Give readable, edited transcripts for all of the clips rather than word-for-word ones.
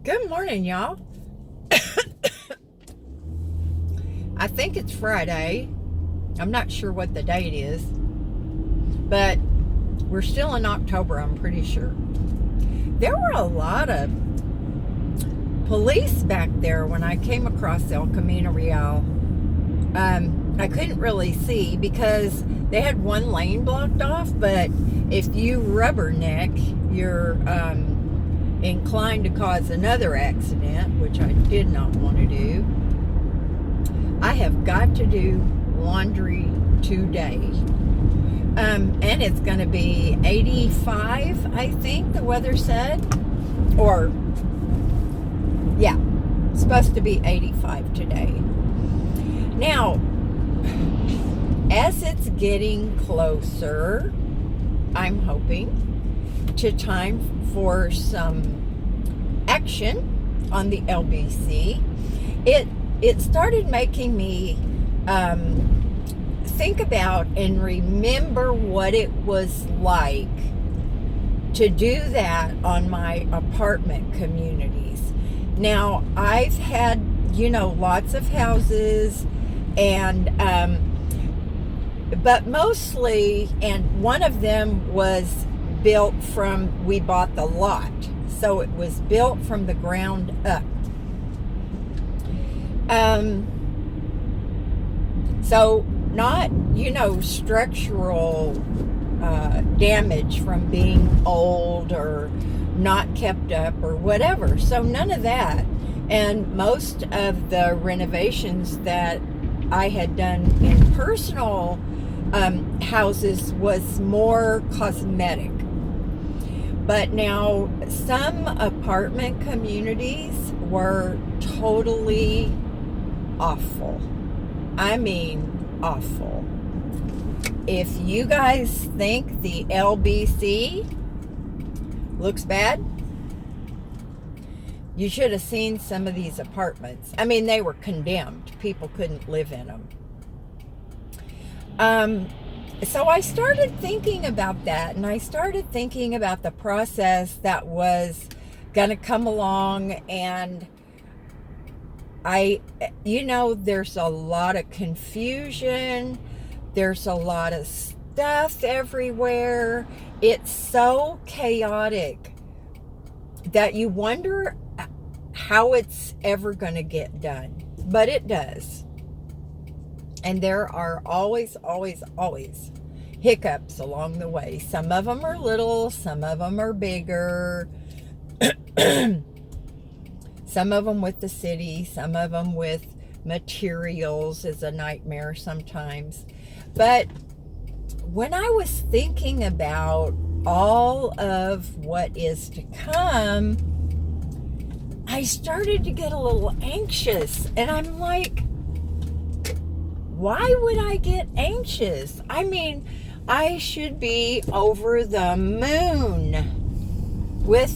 Good morning, y'all. I think it's Friday. I'm not sure what the date is, but we're still in October, I'm pretty sure. There were a lot of police back there when I came across El Camino Real. I couldn't really see because they had one lane blocked off, but if you rubberneck, you're inclined to cause another accident, which I did not want to do. I have got to do laundry today. And it's going to be 85, I think the weather said. Or, yeah, it's supposed to be 85 today. Now, as it's getting closer, I'm hoping, to time for some action on the LBC, it started making me think about and remember what it was like to do that on my apartment communities. Now, I've had, lots of houses, and but mostly, and one of them was built from, we bought the lot, so it was built from the ground up. So not, structural damage from being old or not kept up or whatever. So none of that. And most of the renovations that I had done in personal houses was more cosmetic. But now some apartment communities were totally awful. I mean, awful. If you guys think the LBC looks bad, you should have seen some of these apartments. I mean, they were condemned. People couldn't live in them. So I started thinking about that, and I started thinking about the process that was going to come along, and there's a lot of confusion. There's a lot of stuff everywhere. It's so chaotic that you wonder how it's ever going to get done. But it does. And there are always, always, always hiccups along the way. Some of them are little, some of them are bigger. Some of them with the city, some of them with materials is a nightmare sometimes. But when I was thinking about all of what is to come, I started to get a little anxious. And I'm like, why would I get anxious? I mean, I should be over the moon with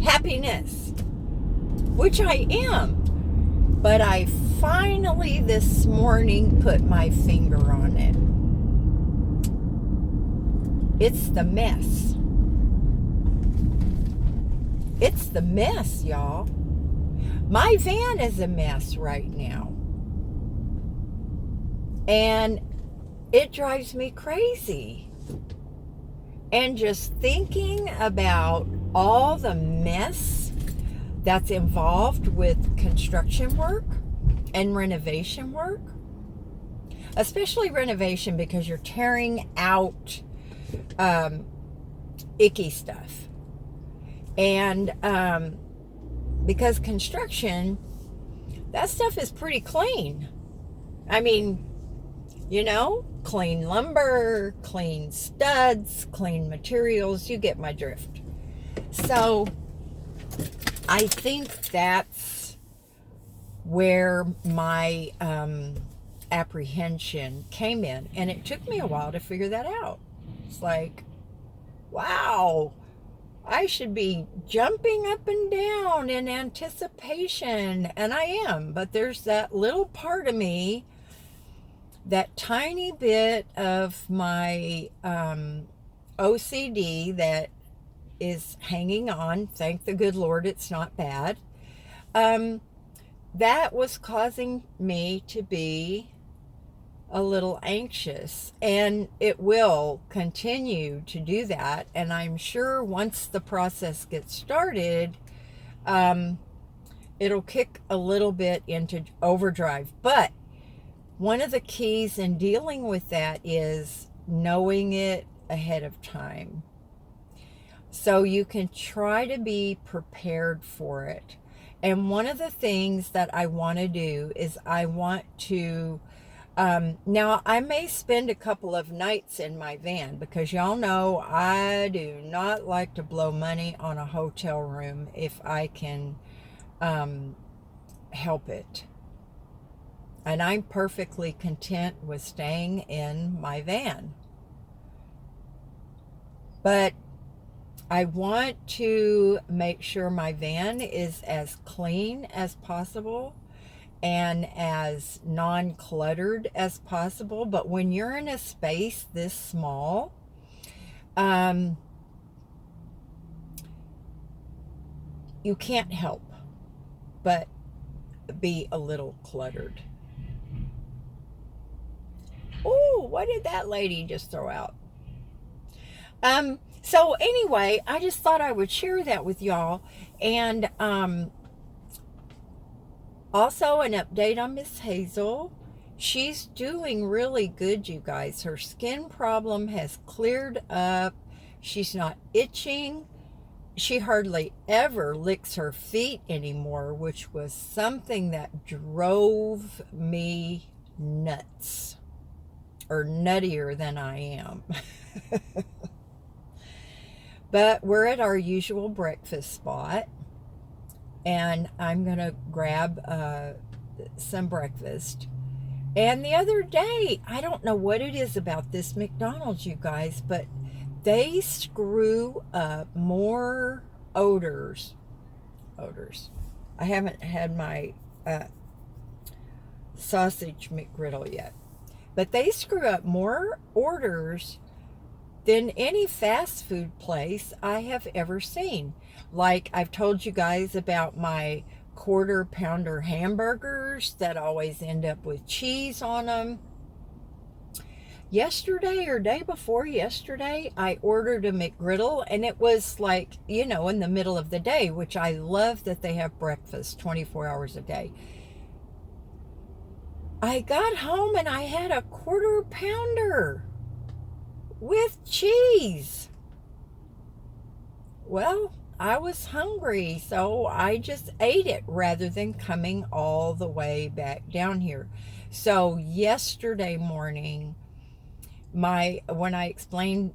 happiness, which I am. But I finally this morning put my finger on it. It's the mess. It's the mess, y'all. My van is a mess right now. And it drives me crazy. And just thinking about all the mess that's involved with construction work and renovation work, especially renovation, because you're tearing out icky stuff. And because construction, that stuff is pretty clean. I mean, clean lumber, clean studs, clean materials. You get my drift. So I think that's where my apprehension came in. And it took me a while to figure that out. It's like, wow, I should be jumping up and down in anticipation. And I am. But there's that little part of me, that tiny bit of my OCD that is hanging on. Thank the good Lord it's not bad. That was causing me to be a little anxious, and it will continue to do that. And I'm sure once the process gets started, it'll kick a little bit into overdrive. But one of the keys in dealing with that is knowing it ahead of time, so you can try to be prepared for it. And one of the things that I want to do is I want to now I may spend a couple of nights in my van, because y'all know I do not like to blow money on a hotel room if I can help it. And I'm perfectly content with staying in my van. But I want to make sure my van is as clean as possible and as non-cluttered as possible. But when you're in a space this small, you can't help but be a little cluttered. Oh, what did that lady just throw out? So anyway, I just thought I would share that with y'all. And also an update on Miss Hazel. She's doing really good, you guys. Her skin problem has cleared up. She's not itching. She hardly ever licks her feet anymore, which was something that drove me nuts, or nuttier than I am. But we're at our usual breakfast spot, and I'm going to grab some breakfast. And the other day, I don't know what it is about this McDonald's, you guys, but they screw up more odors. I haven't had my sausage McGriddle yet, but they screw up more orders than any fast food place I have ever seen. Like, I've told you guys about my quarter pounder hamburgers that always end up with cheese on them. Yesterday or day before yesterday, I ordered a McGriddle, and it was like, you know, in the middle of the day, which I love that they have breakfast 24 hours a day. I got home and I had a quarter pounder with cheese. Well, I was hungry, so I just ate it rather than coming all the way back down here. So yesterday morning, when I explained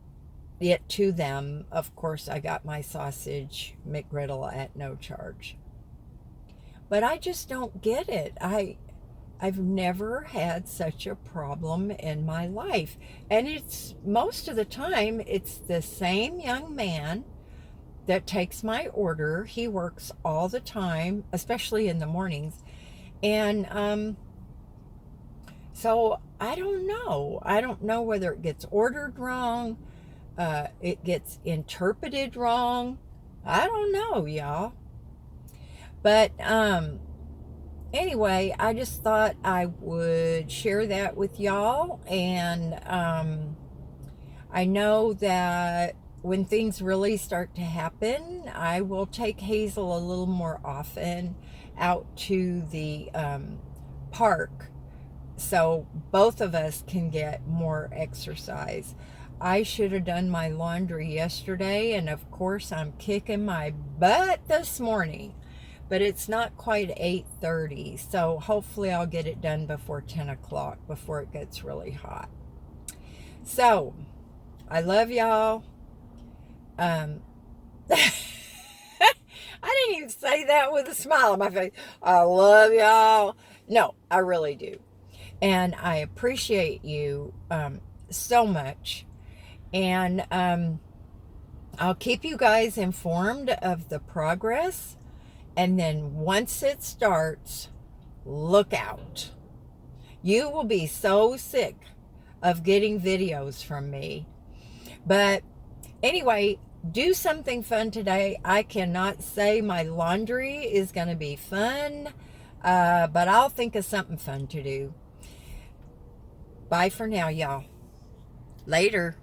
it to them, of course, I got my sausage McGriddle at no charge. But I just don't get it. I've never had such a problem in my life. And it's most of the time, it's the same young man that takes my order. He works all the time, especially in the mornings. And so I don't know. I don't know whether it gets ordered wrong, it gets interpreted wrong. I don't know, y'all. But anyway, I just thought I would share that with y'all. And I know that when things really start to happen, I will take Hazel a little more often out to the park, so both of us can get more exercise. I should have done my laundry yesterday, and of course I'm kicking my butt this morning. But it's not quite 8:30, so hopefully I'll get it done before 10 o'clock, before it gets really hot. So, I love y'all. I didn't even say that with a smile on my face. I love y'all. No, I really do. And I appreciate you so much. And I'll keep you guys informed of the progress. And then once it starts, look out. You will be so sick of getting videos from me. But anyway, do something fun today. I cannot say my laundry is going to be fun, but I'll think of something fun to do. Bye for now, y'all. Later.